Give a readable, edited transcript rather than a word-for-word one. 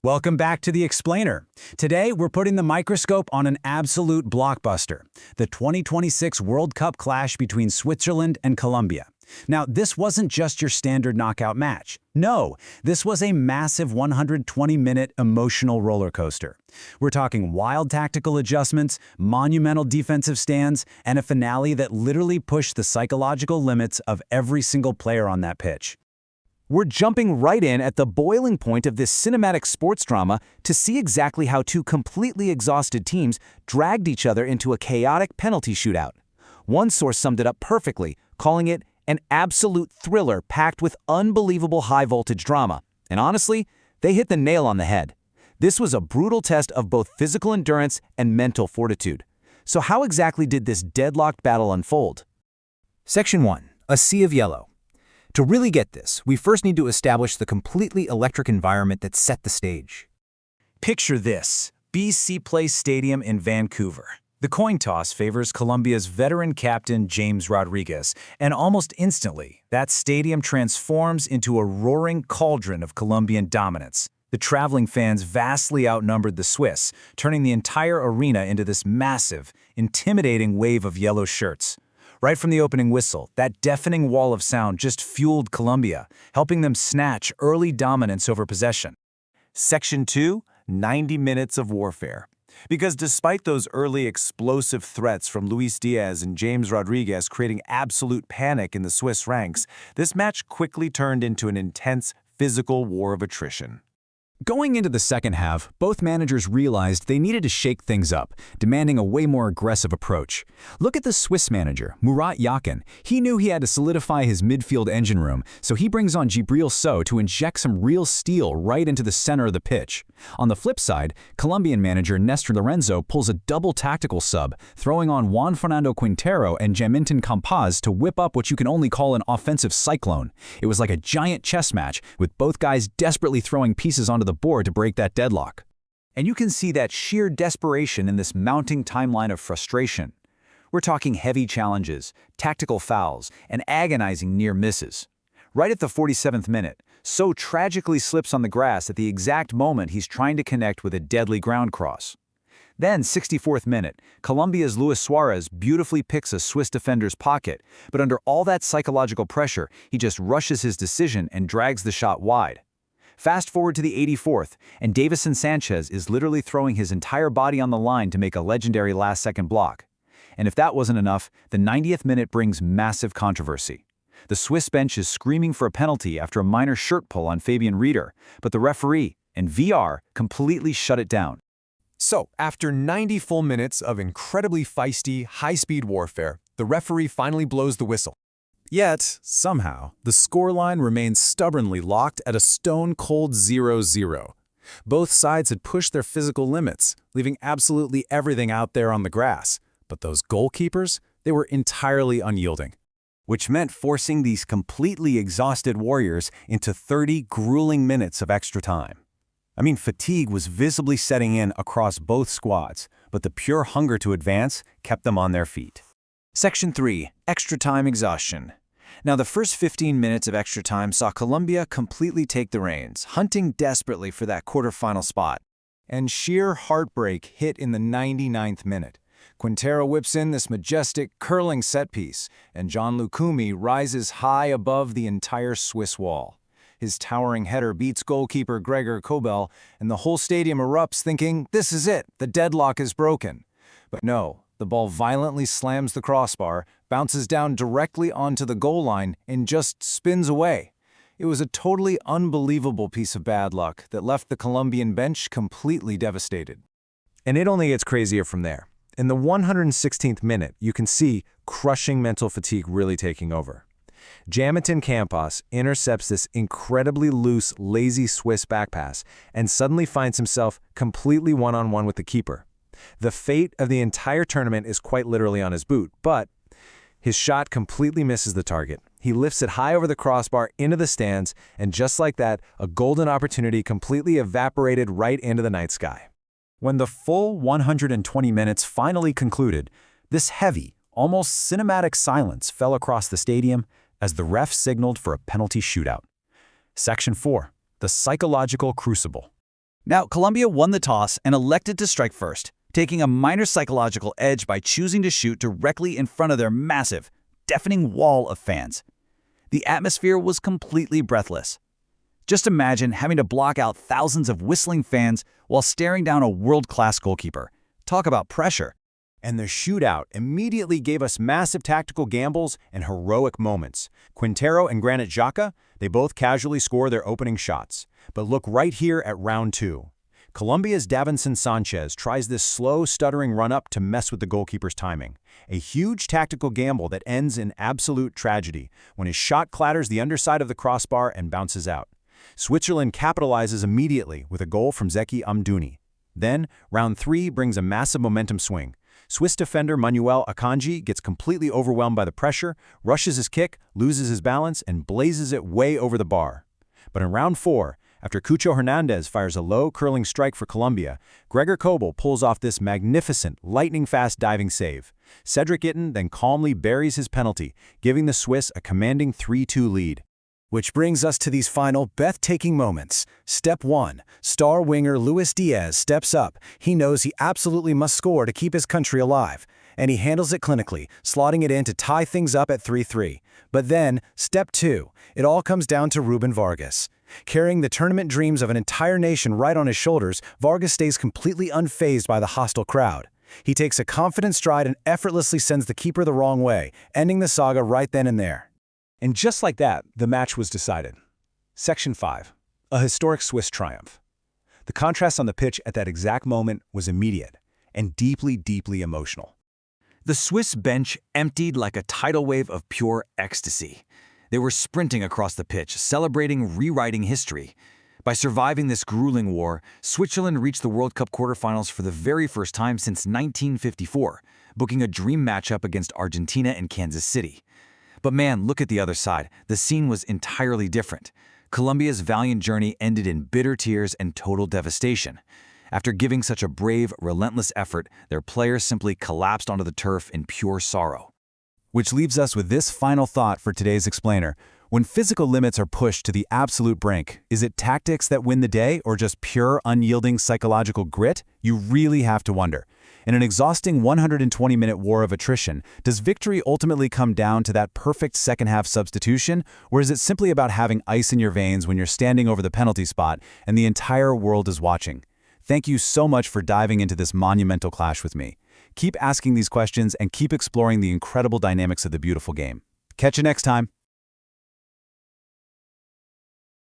Welcome back to The Explainer. Today, we're putting the microscope on an absolute blockbuster, the 2026 World Cup clash between Switzerland and Colombia. Now, this wasn't just your standard knockout match. No, this was a massive 120-minute emotional roller coaster. We're talking wild tactical adjustments, monumental defensive stands, and a finale that literally pushed the psychological limits of every single player on that pitch. We're jumping right in at the boiling point of this cinematic sports drama to see exactly how two completely exhausted teams dragged each other into a chaotic penalty shootout. One source summed it up perfectly, calling it an absolute thriller packed with unbelievable high-voltage drama. And honestly, they hit the nail on the head. This was a brutal test of both physical endurance and mental fortitude. So how exactly did this deadlocked battle unfold? Section 1. A sea of yellow. To really get this, we first need to establish the completely electric environment that set the stage. Picture this: BC Place Stadium in Vancouver. The coin toss favors Colombia's veteran captain James Rodriguez, and almost instantly, that stadium transforms into a roaring cauldron of Colombian dominance. The traveling fans vastly outnumbered the Swiss, turning the entire arena into this massive, intimidating wave of yellow shirts. Right from the opening whistle, that deafening wall of sound just fueled Colombia, helping them snatch early dominance over possession. Section 2, 90 minutes of warfare. Because despite those early explosive threats from Luis Diaz and James Rodriguez creating absolute panic in the Swiss ranks, this match quickly turned into an intense physical war of attrition. Going into the second half, both managers realized they needed to shake things up, demanding a way more aggressive approach. Look at the Swiss manager, Murat Yakin. He knew he had to solidify his midfield engine room, so he brings on Djibril Sow to inject some real steel right into the center of the pitch. On the flip side, Colombian manager Nestor Lorenzo pulls a double tactical sub, throwing on Juan Fernando Quintero and Jaminton Campaz to whip up what you can only call an offensive cyclone. It was like a giant chess match, with both guys desperately throwing pieces onto the board to break that deadlock. And you can see that sheer desperation in this mounting timeline of frustration. We're talking heavy challenges, tactical fouls, and agonizing near misses. Right at the 47th minute, So tragically slips on the grass at the exact moment he's trying to connect with a deadly ground cross. Then, 64th minute, Colombia's Luis Suarez beautifully picks a Swiss defender's pocket, but under all that psychological pressure, he just rushes his decision and drags the shot wide. Fast forward to the 84th, and Davinson Sanchez is literally throwing his entire body on the line to make a legendary last-second block. And if that wasn't enough, the 90th minute brings massive controversy. The Swiss bench is screaming for a penalty after a minor shirt pull on Fabian Rieder, but the referee and VR completely shut it down. So, after 90 full minutes of incredibly feisty, high-speed warfare, the referee finally blows the whistle. Yet, somehow, the scoreline remains stubbornly locked at a stone-cold 0-0. Both sides had pushed their physical limits, leaving absolutely everything out there on the grass. But those goalkeepers, they were entirely unyielding. Which meant forcing these completely exhausted warriors into 30 grueling minutes of extra time. I mean, fatigue was visibly setting in across both squads, but the pure hunger to advance kept them on their feet. Section 3. Extra time exhaustion. Now, the first 15 minutes of extra time saw Colombia completely take the reins, hunting desperately for that quarterfinal spot. And sheer heartbreak hit in the 99th minute. Quintero whips in this majestic, curling set piece, and John Lucumi rises high above the entire Swiss wall. His towering header beats goalkeeper Gregor Kobel, and the whole stadium erupts thinking, this is it, the deadlock is broken. But no, the ball violently slams the crossbar, bounces down directly onto the goal line, and just spins away. It was a totally unbelievable piece of bad luck that left the Colombian bench completely devastated. And it only gets crazier from there. In the 116th minute, you can see crushing mental fatigue really taking over. Jaminton Campaz intercepts this incredibly loose, lazy Swiss back pass and suddenly finds himself completely one-on-one with the keeper. The fate of the entire tournament is quite literally on his boot, but his shot completely misses the target. He lifts it high over the crossbar into the stands, and just like that, a golden opportunity completely evaporated right into the night sky. When the full 120 minutes finally concluded, this heavy, almost cinematic silence fell across the stadium as the ref signaled for a penalty shootout. Section 4. The psychological crucible. Now, Colombia won the toss and elected to strike first, taking a minor psychological edge by choosing to shoot directly in front of their massive, deafening wall of fans. The atmosphere was completely breathless. Just imagine having to block out thousands of whistling fans while staring down a world-class goalkeeper. Talk about pressure. And the shootout immediately gave us massive tactical gambles and heroic moments. Quintero and Granit Xhaka, they both casually score their opening shots. But look right here at round 2. Colombia's Davinson Sanchez tries this slow, stuttering run-up to mess with the goalkeeper's timing. A huge tactical gamble that ends in absolute tragedy when his shot clatters the underside of the crossbar and bounces out. Switzerland capitalizes immediately with a goal from Zeki Amdouni. Then, round 3 brings a massive momentum swing. Swiss defender Manuel Akanji gets completely overwhelmed by the pressure, rushes his kick, loses his balance, and blazes it way over the bar. But in round 4, after Cucho Hernandez fires a low, curling strike for Colombia, Gregor Kobel pulls off this magnificent, lightning-fast diving save. Cedric Itten then calmly buries his penalty, giving the Swiss a commanding 3-2 lead. Which brings us to these final breathtaking moments. Step 1. Star winger Luis Diaz steps up. He knows he absolutely must score to keep his country alive. And he handles it clinically, slotting it in to tie things up at 3-3. But then, step 2. It all comes down to Ruben Vargas. Carrying the tournament dreams of an entire nation right on his shoulders, Vargas stays completely unfazed by the hostile crowd. He takes a confident stride and effortlessly sends the keeper the wrong way, ending the saga right then and there. And just like that, the match was decided. Section 5. A historic Swiss triumph. The contrast on the pitch at that exact moment was immediate and deeply, deeply emotional. The Swiss bench emptied like a tidal wave of pure ecstasy. They were sprinting across the pitch, celebrating rewriting history. By surviving this grueling war, Switzerland reached the World Cup quarterfinals for the very first time since 1954, booking a dream matchup against Argentina and Kansas City. But man, look at the other side. The scene was entirely different. Colombia's valiant journey ended in bitter tears and total devastation. After giving such a brave, relentless effort, their players simply collapsed onto the turf in pure sorrow. Which leaves us with this final thought for today's explainer. When physical limits are pushed to the absolute brink, is it tactics that win the day or just pure, unyielding psychological grit? You really have to wonder. In an exhausting 120-minute war of attrition, does victory ultimately come down to that perfect second-half substitution, or is it simply about having ice in your veins when you're standing over the penalty spot and the entire world is watching? Thank you so much for diving into this monumental clash with me. Keep asking these questions and keep exploring the incredible dynamics of the beautiful game. Catch you next time.